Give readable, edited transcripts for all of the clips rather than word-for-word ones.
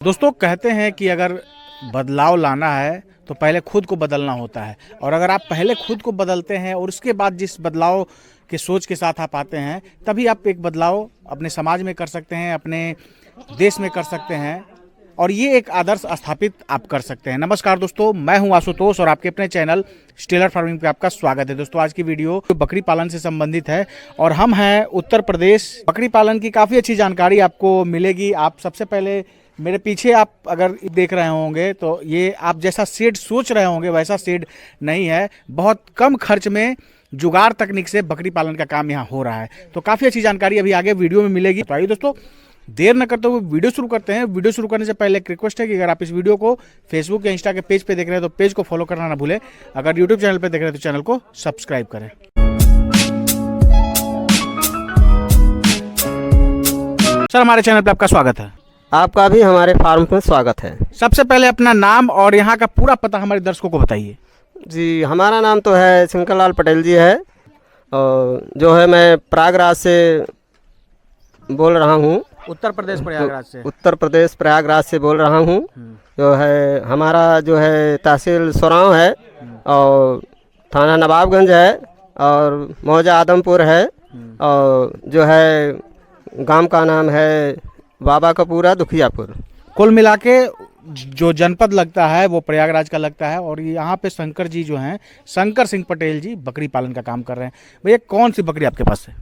दोस्तों कहते हैं कि अगर बदलाव लाना है तो पहले खुद को बदलना होता है, और अगर आप पहले खुद को बदलते हैं और उसके बाद जिस बदलाव के सोच के साथ आप आते हैं, तभी आप एक बदलाव अपने समाज में कर सकते हैं, अपने देश में कर सकते हैं, और ये एक आदर्श स्थापित आप कर सकते हैं। नमस्कार दोस्तों, मैं हूं आशुतोष और आपके अपने चैनल स्टेलर फार्मिंग पे आपका स्वागत है। दोस्तों आज की वीडियो बकरी पालन से संबंधित है और हम हैं उत्तर प्रदेश। बकरी पालन की काफ़ी अच्छी जानकारी आपको मिलेगी। आप सबसे पहले मेरे पीछे आप अगर देख रहे होंगे तो ये आप जैसा शेड सोच रहे होंगे वैसा शेड नहीं है। बहुत कम खर्च में जुगाड़ तकनीक से बकरी पालन का काम यहाँ हो रहा है। तो काफ़ी अच्छी जानकारी अभी आगे वीडियो में मिलेगी। तो आइए दोस्तों देर न करते हुए वीडियो शुरू करते हैं। वीडियो शुरू करने से पहले एक रिक्वेस्ट है कि अगर आप इस वीडियो को फेसबुक या इंस्टा के पेज पे देख रहे हैं तो पेज को फॉलो करना ना भूलें। अगर यूट्यूब चैनल पे देख रहे हैं तो चैनल को सब्सक्राइब करें। सर हमारे चैनल पे आपका स्वागत है। आपका भी हमारे फार्म में स्वागत है। सबसे पहले अपना नाम और यहाँ का पूरा पता हमारे दर्शकों को बताइए। जी, हमारा नाम तो है शंकर लाल पटेल जी है, और जो है मैं प्रयागराज से बोल रहा हूँ। उत्तर प्रदेश प्रयागराज से। उत्तर प्रदेश प्रयागराज से बोल रहा हूँ। जो है हमारा जो है तहसील सोराव है और थाना नवाबगंज है और मौजा आदमपुर है, और जो है गांव का नाम है बाबा कपूरा दुखियापुर। कुल मिला के जो जनपद लगता है वो प्रयागराज का लगता है। और यहाँ पे शंकर जी जो हैं, शंकर सिंह पटेल जी बकरी पालन का काम कर रहे हैं। भैया कौन सी बकरी आपके पास है?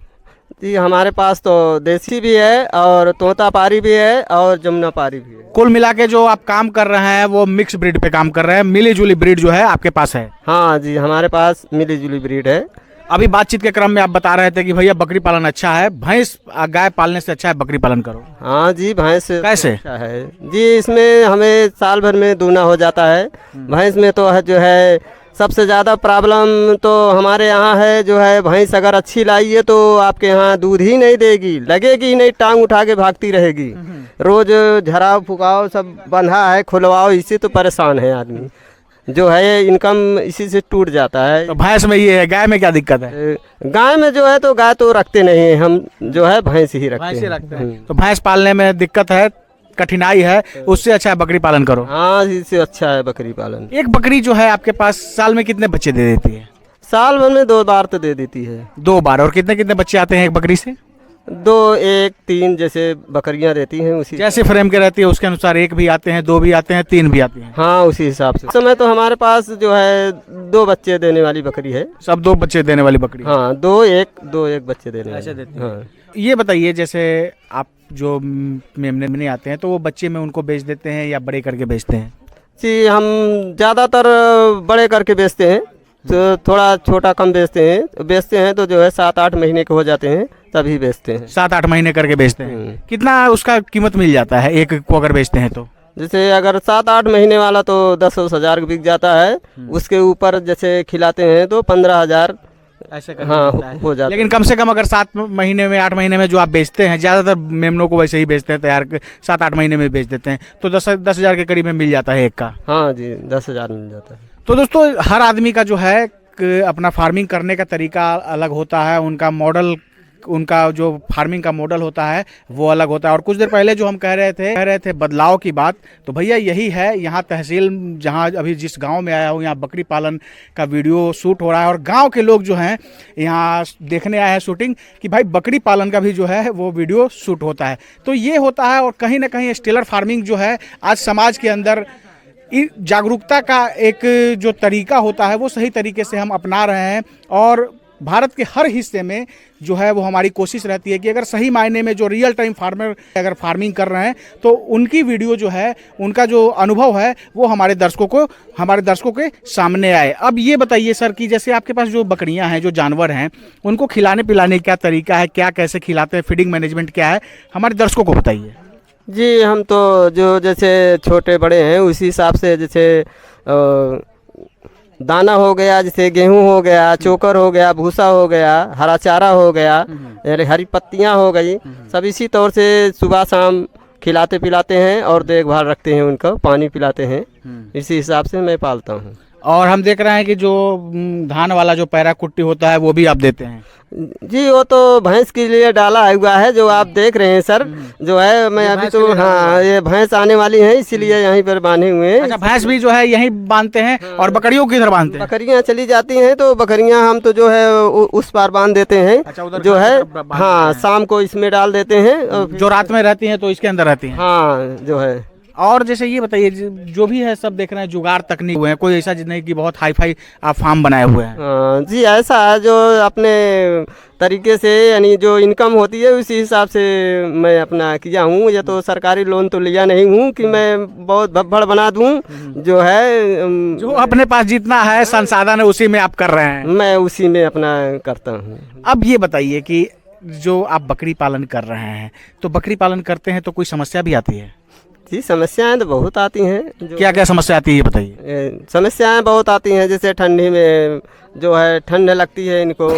जी, हमारे पास तो देसी भी है और तोता पारी भी है और जमुना पारी भी है। कुल मिला के जो आप काम कर रहे हैं वो मिक्स ब्रीड पे काम कर रहे हैं। मिली जुली ब्रीड जो है आपके पास है? हाँ जी, हमारे पास मिली जुली ब्रीड है। अभी बातचीत के क्रम में आप बता रहे थे कि भैया बकरी पालन अच्छा है, भैंस गाय पालने से अच्छा है बकरी पालन करो। हाँ जी, भैंस कैसे? अच्छा है जी, इसमें हमें साल भर में दूना हो जाता है। भैंस में तो है जो है सबसे ज़्यादा प्रॉब्लम तो हमारे यहाँ है, जो है भैंस अगर अच्छी लाइए तो आपके यहाँ दूध ही नहीं देगी, लगेगी ही नहीं, टांग उठा के भागती रहेगी। रोज झराव फुकाओ सब बंधा है, खुलवाओ, इससे तो परेशान है आदमी। जो है इनकम इसी से टूट जाता है। तो भैंस में ये है, गाय में क्या दिक्कत है? गाय में जो है तो गाय तो रखते नहीं है हम, जो है भैंस ही रखते हैं। तो भैंस पालने में दिक्कत है, कठिनाई है, उससे अच्छा है बकरी पालन करो। हाँ, इससे अच्छा है बकरी पालन। एक बकरी जो है आपके पास साल में कितने बच्चे दे देती है? साल भर में 2 बार तो दे देती है। 2 बार। और कितने कितने बच्चे आते हैं एक बकरी से? 2, 1, 3 जैसे बकरियां रहती हैं उसी जैसे फ्रेम के रहती है उसके अनुसार 1 भी आते हैं, 2 भी आते हैं, 3 भी आती हैं। हाँ, उसी हिसाब से। इस समय तो हमारे पास जो है 2 बच्चे देने वाली बकरी है। सब 2 बच्चे देने वाली बकरी? हाँ, 2-1 बच्चे देने ऐसे वाली। देती हाँ। ये बताइए, जैसे आप जो मेमने आते हैं तो वो बच्चे में उनको बेच देते हैं या बड़े करके बेचते हैं? जी, हम ज़्यादातर बड़े करके बेचते हैं, तो थोड़ा छोटा कम बेचते हैं तो जो है 7-8 महीने के हो जाते हैं तभी बेचते हैं। 7-8 महीने करके बेचते हैं। कितना उसका कीमत मिल जाता है एक को अगर बेचते हैं तो? जैसे अगर 7-8 महीने वाला तो 10-10 हज़ार बिक जाता है। उसके ऊपर जैसे खिलाते हैं तो 15,000 ऐसे हाँ हो जाता है। लेकिन कम से कम अगर 7 महीने में 8 महीने में जो आप बेचते हैं, ज़्यादातर मेमनों को वैसे ही बेचते हैं, तैयार 7-8 महीने में बेच देते हैं, तो 10,000 के करीब में मिल जाता है एक का। हाँ जी, 10,000 मिल जाता है। तो दोस्तों हर आदमी का जो है अपना फार्मिंग करने का तरीका अलग होता है, उनका मॉडल, उनका जो फार्मिंग का मॉडल होता है वो अलग होता है। और कुछ देर पहले जो हम कह रहे थे बदलाव की बात, तो भैया यही है। यहाँ तहसील जहाँ अभी जिस गांव में आया हूँ, यहाँ बकरी पालन का वीडियो शूट हो रहा है और गांव के लोग जो हैं यहाँ देखने आए हैं शूटिंग कि भाई बकरी पालन का भी जो है वो वीडियो शूट होता है। तो ये होता है, और कहीं ना कहीं स्टेलर फार्मिंग जो है आज समाज के अंदर जागरूकता का एक जो तरीका होता है वो सही तरीके से हम अपना रहे हैं। और भारत के हर हिस्से में जो है वो हमारी कोशिश रहती है कि अगर सही मायने में जो रियल टाइम फार्मर अगर फार्मिंग कर रहे हैं तो उनकी वीडियो जो है, उनका जो अनुभव है वो हमारे दर्शकों के सामने आए। अब ये बताइए सर कि जैसे आपके पास जो बकरियां हैं, जो जानवर हैं, उनको खिलाने पिलाने का क्या तरीका है, क्या कैसे खिलाते हैं, फीडिंग मैनेजमेंट क्या है, हमारे दर्शकों को बताइए। जी, हम तो जो जैसे छोटे बड़े हैं उसी हिसाब से, जैसे दाना हो गया, जैसे गेहूं हो गया, चोकर हो गया, भूसा हो गया, हरा चारा हो गया, हरी पत्तियां हो गई, सब इसी तौर से सुबह शाम खिलाते पिलाते हैं और देखभाल रखते हैं, उनको पानी पिलाते हैं। इसी हिसाब से मैं पालता हूँ। और हम देख रहे हैं कि जो धान वाला जो पैरा कुट्टी होता है वो भी आप देते हैं। जी वो तो भैंस के लिए डाला हुआ है जो आप देख रहे हैं सर, जो है मैं अभी तो हाँ ये भैंस आने वाली है इसीलिए यहीं पर बांधे हुए हैं। अच्छा, भैंस भी जो है यहीं बांधते हैं और बकरियों को किधर बांधते हैं? बकरियां चली जाती हैं तो बकरियां हम तो जो है उस पार बांध देते हैं। अच्छा, उधर जो है बांध हाँ शाम को इसमें डाल देते हैं जो रात में रहती हैं तो इसके अंदर रहती हैं। हाँ जो है। और जैसे ये बताइए जो भी है सब देख रहे हैं जुगाड़ तकनीक हुए हैं, कोई ऐसा नहीं कि बहुत हाई फाई आप फार्म बनाए हुए हैं। जी ऐसा है जो अपने तरीके से यानी जो इनकम होती है उसी हिसाब से मैं अपना किया हूँ। ये तो सरकारी लोन तो लिया नहीं हूँ कि मैं बहुत भब्बड़ बना दूँ। जो है जो अपने पास जितना है संसाधन है उसी में आप कर रहे हैं। मैं उसी में अपना करता हूँ। अब ये बताइए कि जो आप बकरी पालन कर रहे हैं तो बकरी पालन करते हैं तो कोई समस्या भी आती है? जी समस्याएं तो बहुत आती हैं। क्या क्या समस्या आती है ये बताइए। समस्याएं बहुत आती हैं जैसे ठंडी में जो है ठंड लगती है इनको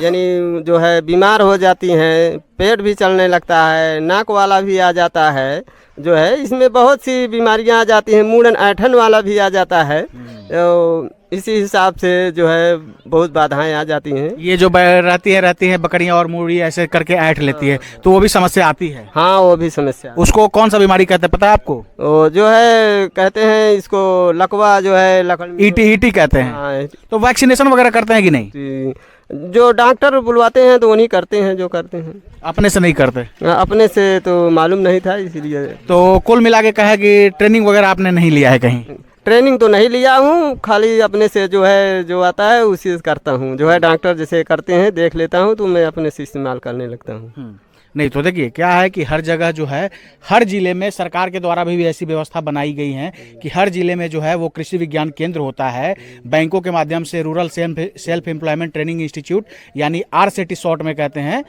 यानी जो है बीमार हो जाती हैं, पेट भी चलने लगता है, नाक वाला भी आ जाता है। जो है इसमें बहुत सी बीमारियां आ जाती हैं, मूड़न ऐठन वाला भी आ जाता है। तो इसी हिसाब से जो है बहुत बाधाएं आ जाती हैं। ये जो रहती है बकरियां और मुर्गी ऐसे करके ऐंठ लेती है तो वो भी समस्या आती है? हाँ वो भी समस्या। उसको कौन सा बीमारी कहते हैं पता है आपको? वो जो है कहते हैं इसको लकवा जो है ईटी कहते हैं। हाँ। तो वैक्सीनेशन वगैरह करते हैं कि नहीं? जो डॉक्टर बुलवाते हैं तो उन्हीं करते हैं जो करते हैं, अपने से नहीं करते? अपने से तो मालूम नहीं था इसीलिए। तो कुल मिला के कहा कि ट्रेनिंग वगैरह आपने नहीं लिया है कहीं? ट्रेनिंग तो नहीं लिया हूँ, खाली अपने से जो है जो आता है उसी से करता हूँ। जो है डॉक्टर जैसे करते हैं देख लेता हूँ तो मैं अपने से इस्तेमाल करने लगता हूँ। नहीं तो देखिए क्या है कि हर जगह जो है हर जिले में सरकार के द्वारा भी ऐसी व्यवस्था बनाई गई है कि हर जिले में जो है वो कृषि विज्ञान केंद्र होता है। बैंकों के माध्यम से rural self employment training institute यानी RCT शॉर्ट में कहते हैं,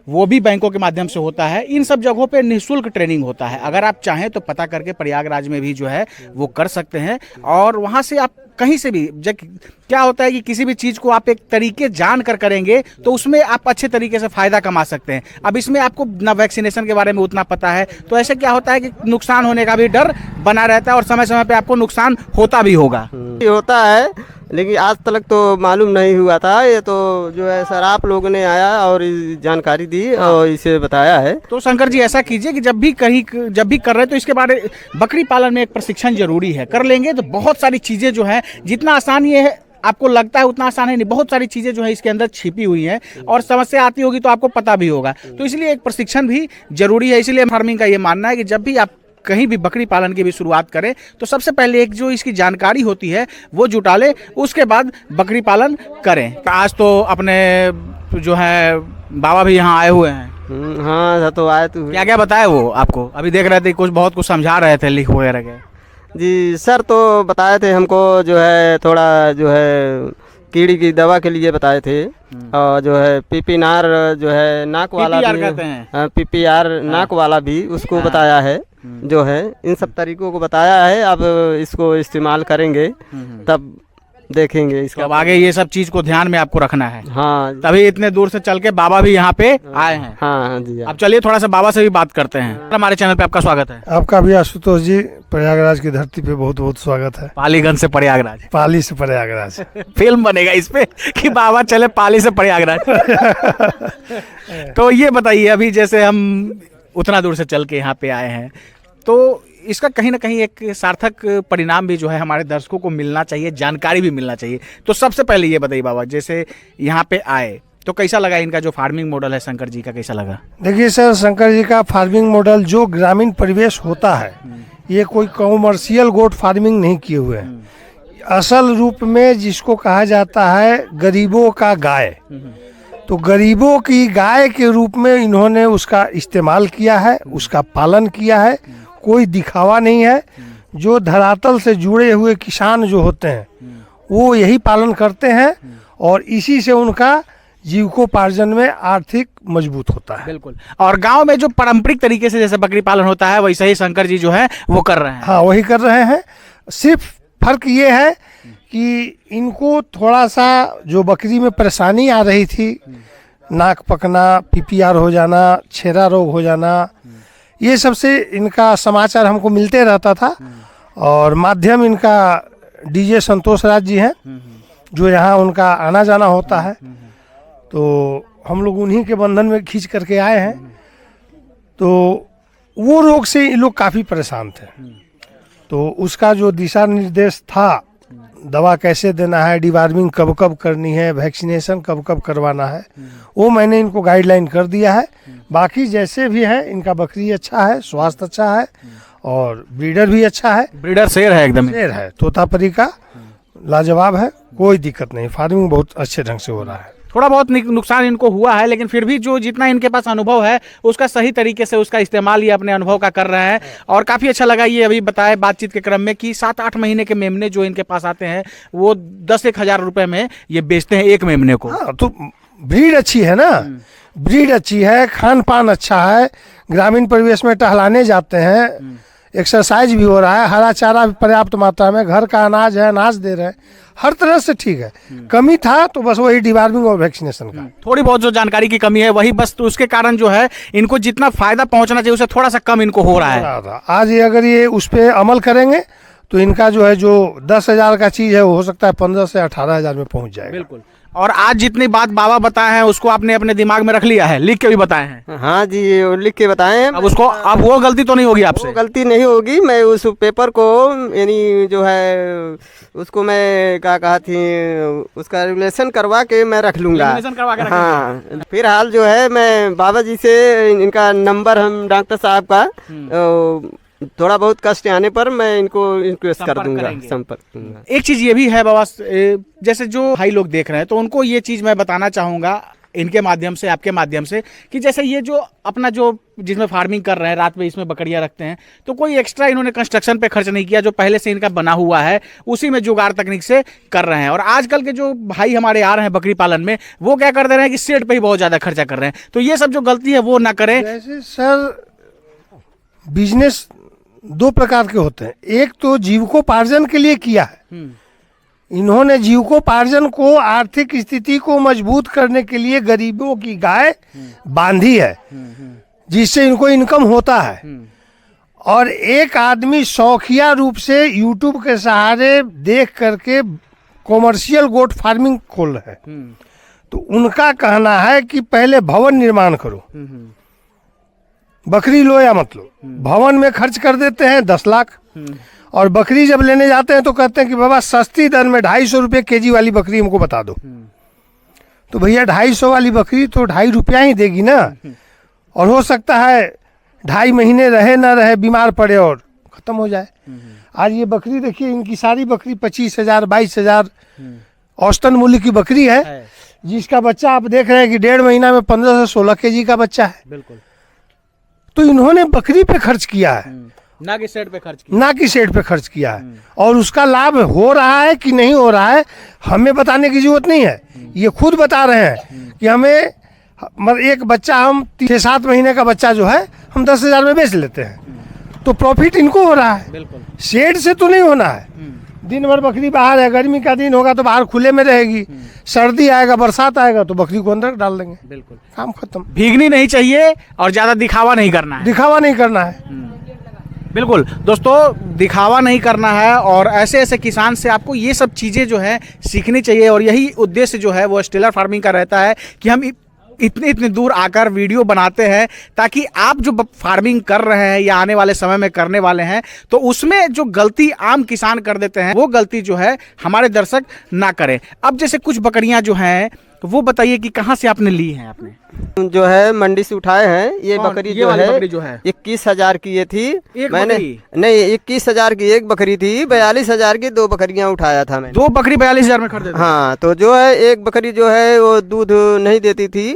वो भी बैंकों के माध्यम से होता है। इन सब जगहों पे निःशुल्क ट्रेनिंग होता है। अगर आप चाहें तो पता करके प्रयागराज में भी जो है वो कर सकते हैं और वहाँ से आप कहीं से भी क्या होता है कि किसी भी चीज़ को आप एक तरीके जान कर करेंगे तो उसमें आप अच्छे तरीके से फ़ायदा कमा सकते हैं। अब इसमें आपको ना वैक्सीनेशन के बारे में उतना पता है तो ऐसे क्या होता है कि नुकसान होने का भी डर बना रहता है और समय समय पे आपको नुकसान होता भी होगा। होता है लेकिन आज तक तो मालूम नहीं हुआ था। ये तो जो है सर आप लोगों ने आया और जानकारी दी और इसे बताया है। तो शंकर जी ऐसा कीजिए कि जब भी कर रहे तो इसके बारे बकरी पालन में एक प्रशिक्षण जरूरी है। कर लेंगे तो बहुत सारी चीज़ें जो है जितना आसान ये है आपको लगता है उतना आसान है नहीं, बहुत सारी चीज़ें जो है इसके अंदर छिपी हुई हैं और समस्या आती होगी तो आपको पता भी होगा। तो इसलिए एक प्रशिक्षण भी जरूरी है। इसलिए फार्मिंग का ये मानना है कि जब भी आप कहीं भी बकरी पालन की भी शुरुआत करें तो सबसे पहले एक जो इसकी जानकारी होती है वो जुटा ले, उसके बाद बकरी पालन करें। आज तो अपने जो है बाबा भी यहाँ आए हुए हैं। हाँ तो आए तो क्या क्या बताए वो आपको? अभी देख रहे थे बहुत कुछ समझा रहे थे लिख वगैरह के। जी सर तो बताए थे हमको जो है थोड़ा जो है कीड़ी की दवा के लिए बताए थे और जो है PPR जो है नाक वाला भी कहते हैं। PPR नाक वाला भी उसको बताया है। जो है इन सब तरीकों को बताया है। अब इसको इस्तेमाल करेंगे तब देखेंगे इसका। अब आगे ये सब चीज को ध्यान में आपको रखना है। हाँ तभी इतने दूर से चल के बाबा भी यहाँ पे आए हैं। हाँ जी। अब चलिए थोड़ा सा बाबा से भी बात करते हैं। हमारे चैनल पे आपका स्वागत है। आपका भी आशुतोष जी, प्रयागराज की धरती पे बहुत बहुत स्वागत है। पालीगंज से प्रयागराज, पाली से प्रयागराज। फिल्म बनेगा इस पे कि बाबा चले पाली से प्रयागराज। तो ये बताइए अभी जैसे हम उतना दूर से चल के यहाँ पे आए हैं तो इसका कहीं ना कहीं एक सार्थक परिणाम भी जो है हमारे दर्शकों को मिलना चाहिए, जानकारी भी मिलना चाहिए। तो सबसे पहले ये बताइए बाबा, जैसे यहाँ पे आए तो कैसा लगा इनका जो फार्मिंग मॉडल है शंकर जी का, कैसा लगा? देखिए सर, शंकर जी का फार्मिंग मॉडल जो ग्रामीण परिवेश होता है, ये कोई कॉमर्शियल गोट फार्मिंग नहीं किए हुए हैं। असल रूप में जिसको कहा जाता है गरीबों का गाय, तो गरीबों की गाय के रूप में इन्होंने उसका इस्तेमाल किया है, उसका पालन किया है। कोई दिखावा नहीं है। जो धरातल से जुड़े हुए किसान जो होते हैं वो यही पालन करते हैं और इसी से उनका जीविकोपार्जन में आर्थिक मजबूत होता है। बिल्कुल। और गांव में जो पारंपरिक तरीके से जैसे बकरी पालन होता है वैसे ही शंकर जी जो है वो कर रहे हैं। हाँ वही कर रहे हैं। सिर्फ फर्क ये है कि इनको थोड़ा सा जो बकरी में परेशानी आ रही थी, नाक पकना, PPR हो जाना, छेरा रोग हो जाना, ये सबसे इनका समाचार हमको मिलते रहता था और माध्यम इनका डीजे संतोष राज जी हैं, जो यहाँ उनका आना जाना होता है, तो हम लोग उन्हीं के बंधन में खींच करके आए हैं। तो वो रोग से ये लोग काफ़ी परेशान थे, तो उसका जो दिशा निर्देश था, दवा कैसे देना है, डिवार्मिंग कब कब करनी है, वैक्सीनेशन कब कब करवाना है, वो मैंने इनको गाइडलाइन कर दिया है। बाकी जैसे भी है, इनका बकरी अच्छा है, स्वास्थ्य अच्छा है और ब्रीडर भी अच्छा है। ब्रीडर शेर है, एकदम शेर है, तोतापरी का लाजवाब है, कोई दिक्कत नहीं, फार्मिंग बहुत अच्छे ढंग से हो रहा है। थोड़ा बहुत नुकसान इनको हुआ है, लेकिन फिर भी जो जितना इनके पास अनुभव है उसका सही तरीके से उसका इस्तेमाल ये अपने अनुभव का कर रहे हैं। और काफ़ी अच्छा लगा ये अभी बताए बातचीत के क्रम में कि 7-8 महीने के मेमने जो इनके पास आते हैं वो 10-1 हज़ार रुपये में ये बेचते हैं एक मेमने को। हाँ, तो ब्रीड अच्छी है ना, ब्रीड अच्छी है, खान पान अच्छा है, ग्रामीण परिवेश में टहलाने जाते हैं, एक्सरसाइज भी हो रहा है, हरा चारा भी पर्याप्त मात्रा में, घर का अनाज है, अनाज दे रहे हैं, हर तरह से ठीक है। कमी था तो बस वही डिवार्मिंग और वैक्सीनेशन का, थोड़ी बहुत जो जानकारी की कमी है वही बस, तो उसके कारण जो है इनको जितना फायदा पहुंचना चाहिए उससे थोड़ा सा कम इनको हो रहा है। आज ये अगर ये उस पर अमल करेंगे तो इनका जो है जो 10,000 का चीज़ है वो हो सकता है 15 से 18,000 में पहुंच जाएगा। बिल्कुल। और आज जितनी बात बाबा बताए हैं उसको आपने अपने दिमाग में रख लिया है, लिख के भी बताए हैं? हाँ जी, ये लिख के बताए हैं। अब उसको, अब वो गलती तो नहीं होगी आपसे? वो गलती नहीं होगी, मैं उस पेपर को यानी जो है उसको मैं क्या कहा थी, उसका रेगुलेशन करवा के मैं रख लूँगा। रेगुलेशन करवा के हाँ, फिलहाल जो है मैं बाबा जी से इनका नंबर, हम डॉक्टर साहब का थोड़ा बहुत कष्ट आने पर मैं इनको रिक्वेस्ट कर दूंगा, संपर्क दूंगा। एक चीज़ ये भी है बाबा, जैसे जो भाई लोग देख रहे हैं तो उनको ये चीज़ मैं बताना चाहूँगा इनके माध्यम से, आपके माध्यम से, कि जैसे ये जो अपना जो जिसमें फार्मिंग कर रहे हैं, रात में इसमें बकरियां रखते हैं, तो कोई एक्स्ट्रा इन्होंने कंस्ट्रक्शन पे खर्च नहीं किया, जो पहले से इनका बना हुआ है उसी में जुगाड़ तकनीक से कर रहे हैं। और आजकल के जो भाई हमारे आ रहे हैं बकरी पालन में, वो क्या कर दे रहे हैं कि सेट पे ही बहुत ज़्यादा खर्चा कर रहे हैं। तो ये सब जो गलती है वो ना करें। जैसे सर, बिजनेस 2 प्रकार के होते हैं, एक तो जीविकोपार्जन के लिए किया है, इन्होंने जीविकोपार्जन को, आर्थिक स्थिति को मजबूत करने के लिए गरीबों की गाय बांधी है, जिससे इनको इनकम होता है। और एक आदमी शौकिया रूप से यूट्यूब के सहारे देख करके कॉमर्शियल गोट फार्मिंग खोल रहे हैं। तो उनका कहना है कि पहले भवन निर्माण करो, बकरी लो या मत लो। भवन में खर्च कर देते हैं 10 लाख, और बकरी जब लेने जाते हैं तो कहते हैं कि बाबा सस्ती दर में 250 रुपये केजी वाली बकरी हमको बता दो। तो भैया 250 वाली बकरी तो 2.5 रुपया ही देगी ना, और हो सकता है 2.5 महीने रहे ना रहे, बीमार पड़े और ख़त्म हो जाए। आज ये बकरी देखिए, इनकी सारी बकरी 25,000 22,000 औसतन मूल्य की बकरी है, जिसका बच्चा आप देख रहे हैं कि 1.5 महीना में 15 से 16 केजी का बच्चा है। बिल्कुल। तो इन्होंने बकरी पे खर्च किया है, ना कि सेट पे खर्च किया, ना कि सेट पे खर्च किया है। और उसका लाभ हो रहा है कि नहीं हो रहा है, हमें बताने की जरूरत नहीं है, ये खुद बता रहे हैं कि हमें, मतलब एक बच्चा, हम 6-7 महीने का बच्चा जो है हम 10,000 में बेच लेते हैं, तो प्रॉफिट इनको हो रहा है। बिल्कुल। शेड से तो नहीं होना है। दिन भर बकरी बाहर है, गर्मी का दिन होगा तो बाहर खुले में रहेगी, सर्दी आएगा, बरसात आएगा तो बकरी को अंदर डाल देंगे। बिल्कुल, काम खत्म। भीगनी नहीं चाहिए और ज्यादा दिखावा नहीं करना है। दिखावा नहीं करना है। बिल्कुल दोस्तों, दिखावा नहीं करना है, और ऐसे ऐसे किसान से आपको ये सब चीज़ें जो है सीखनी चाहिए। और यही उद्देश्य जो है वो स्टेलर फार्मिंग का रहता है कि हम इतने दूर आकर वीडियो बनाते हैं, ताकि आप जो फार्मिंग कर रहे हैं या आने वाले समय में करने वाले हैं, तो उसमें जो गलती आम किसान कर देते हैं वो गलती जो है हमारे दर्शक ना करें। अब जैसे कुछ बकरियां जो हैं वो बताइए कि कहाँ से आपने ली हैं? आपने जो है मंडी से उठाए हैं। ये बकरी ये वाली बकरी जो है 21,000 की ये थी। मैंने बकरी? नहीं, 21,000 की एक बकरी थी, 42,000 की 2 बकरियां उठाया था मैंने। 2 बकरी 42,000 में खरीदे थे? हाँ, तो जो है एक बकरी जो है वो दूध नहीं देती थी,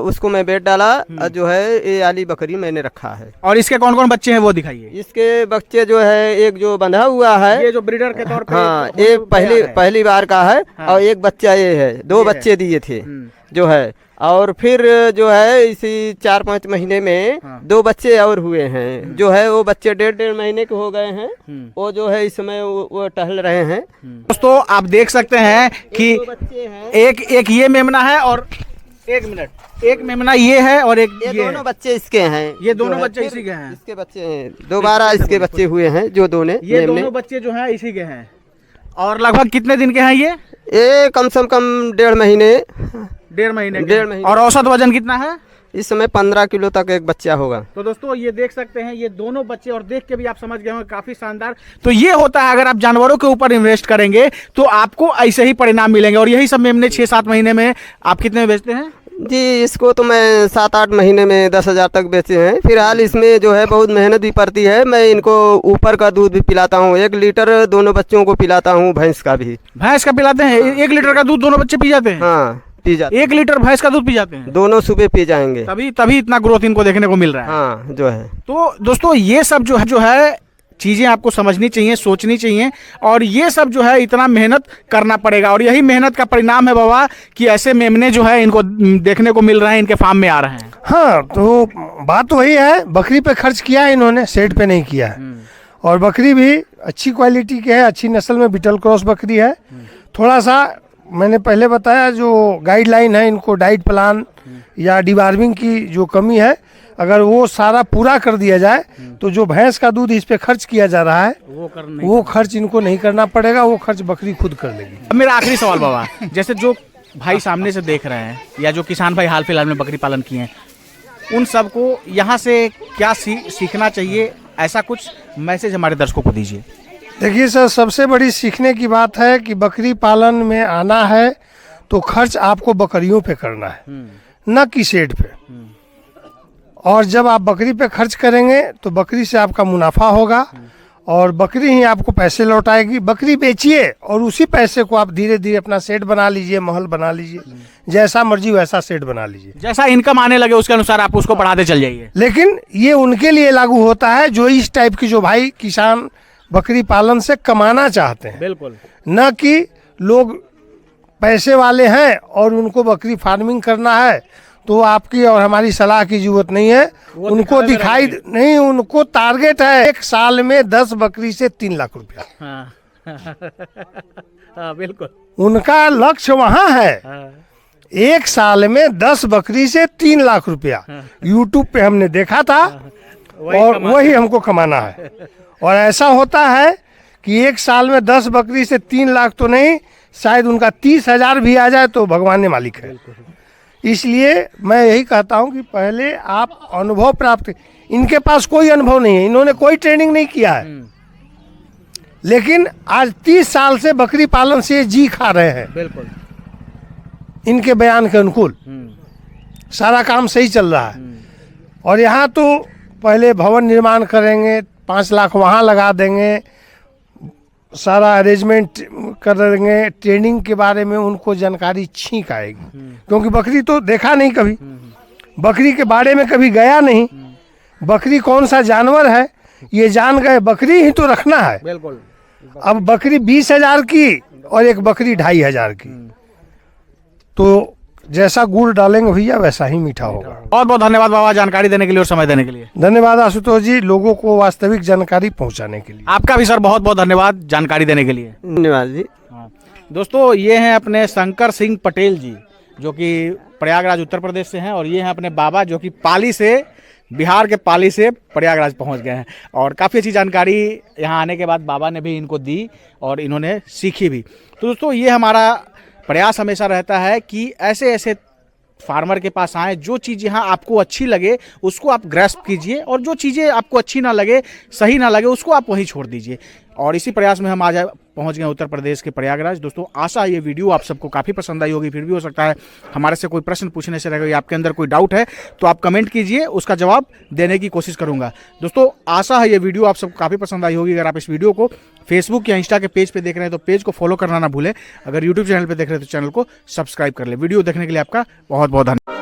उसको मैं बेच डाला, जो है ये वाली बकरी मैंने रखा है। और इसके कौन कौन बच्चे हैं वो दिखाइए। इसके बच्चे जो है, एक जो बंधा हुआ है, ये जो ब्रीडर के तौर पे, हाँ, एक पहली बार का है, और एक बच्चा ये है, 2 बच्चे दिए थे जो है। और फिर जो है इसी 4-5 महीने में 2 बच्चे और हुए हैं, जो है वो बच्चे 1.5 महीने के हो गए हैं। वो जो है इस समय वो टहल रहे हैं। दोस्तों आप देख सकते हैं कि 2 बच्चे हैं, एक ये मेमना है, और एक मेमना ये है, और एक ये दोनों बच्चे इसके हैं। ये दोनों बच्चे इसी के हैं। इसके बच्चे हैं, दोबारा इसके बच्चे हुए हैं, जो दोनों ये दोनों बच्चे जो हैं इसी के हैं। और लगभग कितने दिन के हैं ये कम से कम 1.5 महीने। 1.5 महीने के। 1.5 महीने। और औसत वजन कितना है? इस समय 15 किलो तक एक बच्चा होगा। तो दोस्तों ये देख सकते हैं, ये दोनों बच्चे, और देख के भी आप समझ गए होंगे, काफी शानदार। तो ये होता है, अगर आप जानवरों के ऊपर इन्वेस्ट करेंगे तो आपको ऐसे ही परिणाम मिलेंगे। और यही सब मेमने 6-7 महीने में आप कितने में बेचते हैं? जी, इसको तो मैं 7-8 महीने में 10,000 तक बेचे हैं। फिलहाल इसमें जो है बहुत मेहनत भी पड़ती है। मैं इनको ऊपर का दूध भी पिलाता हूँ, 1 लीटर दोनों बच्चों को पिलाता हूँ, भैंस का भी। भैंस का पिलाते हैं? 1 लीटर का दूध दोनों बच्चे पी जाते हैं? हाँ, पी जाते। 1 लीटर भैंस का दूध पी जाते हैं? दोनों सुबह पी जाएंगे। तभी इतना ग्रोथ इनको देखने को मिल रहा है। हाँ, जो है। तो दोस्तों ये सब जो है चीज़ें आपको समझनी चाहिए, सोचनी चाहिए, और ये सब जो है इतना मेहनत करना पड़ेगा। और यही मेहनत का परिणाम है बाबा कि ऐसे मेमने जो है इनको देखने को मिल रहे हैं, इनके फार्म में आ रहे हैं। हाँ, तो बात तो वही है, बकरी पे खर्च किया है इन्होंने, सेट पे नहीं किया है। और बकरी भी अच्छी क्वालिटी की है, अच्छी नस्ल में बीटल क्रॉस बकरी है। थोड़ा सा मैंने पहले बताया, जो गाइडलाइन है, इनको डाइट प्लान या डिवार्मिंग की जो कमी है, अगर वो सारा पूरा कर दिया जाए तो जो भैंस का दूध इस पे खर्च किया जा रहा है वो खर्च इनको नहीं करना पड़ेगा, वो खर्च बकरी खुद कर लेगी। अब मेरा आखिरी सवाल बाबा, जैसे जो भाई सामने से देख रहे हैं या जो किसान भाई हाल फिलहाल में बकरी पालन किए हैं, उन सबको यहाँ से क्या सीखना चाहिए? ऐसा कुछ मैसेज हमारे दर्शकों को दीजिए। देखिए सर, सबसे बड़ी सीखने की बात है कि बकरी पालन में आना है तो खर्च आपको बकरियों पे करना है, न कि शेड पे। और जब आप बकरी पे खर्च करेंगे तो बकरी से आपका मुनाफा होगा और बकरी ही आपको पैसे लौटाएगी। बकरी बेचिए और उसी पैसे को आप धीरे धीरे अपना सेट बना लीजिए, महल बना लीजिए, जैसा मर्जी वैसा सेट बना लीजिए। जैसा इनकम आने लगे उसके अनुसार आप उसको बढ़ाते चल जाइए। लेकिन ये उनके लिए लागू होता है जो इस टाइप की, जो भाई किसान बकरी पालन से कमाना चाहते हैं, बिल्कुल, न कि लोग पैसे वाले हैं और उनको बकरी फार्मिंग करना है तो आपकी और हमारी सलाह की जरूरत नहीं है। उनको दिखाई नहीं, उनको टारगेट है 1 साल में 10 बकरी से 3 लाख रुपया। हाँ, बिल्कुल, उनका लक्ष्य वहाँ है। 1 साल में 10 बकरी से 3 लाख रुपया यूट्यूब पे हमने देखा था, और वही हमको कमाना है। और ऐसा होता है कि 1 साल में 10 बकरी से 3 लाख तो नहीं, शायद उनका 30,000 भी आ जाए तो भगवान ने मालिक है। इसलिए मैं यही कहता हूं कि पहले आप अनुभव प्राप्त, इनके पास कोई अनुभव नहीं है, इन्होंने कोई ट्रेनिंग नहीं किया है, लेकिन आज 30 साल से बकरी पालन से जी खा रहे हैं। बिल्कुल, इनके बयान के अनुकूल सारा काम सही चल रहा है। और यहाँ तो पहले भवन निर्माण करेंगे, 5 लाख वहाँ लगा देंगे, सारा अरेंजमेंट कर देंगे। ट्रेनिंग के बारे में उनको जानकारी छींक आएगी, क्योंकि बकरी तो देखा नहीं कभी, बकरी के बारे में कभी गया नहीं, बकरी कौन सा जानवर है ये जान गए, बकरी ही तो रखना है। बिल्कुल। अब बकरी 20,000 की और एक बकरी 2,500 की, तो जैसा गुड़ डालेंगे भैया वैसा ही मीठा होगा। बहुत बहुत धन्यवाद बाबा जानकारी देने के लिए और समय देने के लिए। धन्यवाद आशुतोष जी, लोगों को वास्तविक जानकारी पहुंचाने के लिए। आपका भी सर बहुत बहुत धन्यवाद जानकारी देने के लिए। धन्यवाद जी। दोस्तों ये हैं अपने शंकर सिंह पटेल जी, जो कि प्रयागराज उत्तर प्रदेश से हैं, और ये हैं अपने बाबा जो कि पाली से, बिहार के पाली से प्रयागराज पहुंच गए हैं। और काफ़ी अच्छी जानकारी यहाँ आने के बाद बाबा ने भी इनको दी और इन्होंने सीखी भी। तो दोस्तों ये हमारा प्रयास हमेशा रहता है कि ऐसे ऐसे फार्मर के पास आएँ, जो चीज़ यहाँ आपको अच्छी लगे उसको आप ग्रैस्प कीजिए, और जो चीज़ें आपको अच्छी ना लगे, सही ना लगे, उसको आप वहीं छोड़ दीजिए। और इसी प्रयास में हम आज पहुंच गए उत्तर प्रदेश के प्रयागराज। दोस्तों आशा ये वीडियो आप सबको काफ़ी पसंद आई होगी। फिर भी हो सकता है हमारे से कोई प्रश्न पूछने से रह गई, आपके अंदर कोई डाउट है तो आप कमेंट कीजिए, उसका जवाब देने की कोशिश करूंगा। दोस्तों आशा है ये वीडियो आप सबको काफ़ी पसंद आई होगी। अगर आप इस वीडियो को फेसबुक या इंस्टा के पेज पे देख रहे हैं तो पेज को फॉलो करना ना भूलें। अगर यूट्यूब चैनल पर देख रहे हैं तो चैनल को सब्सक्राइब कर लें। वीडियो देखने के लिए आपका बहुत बहुत धन्यवाद।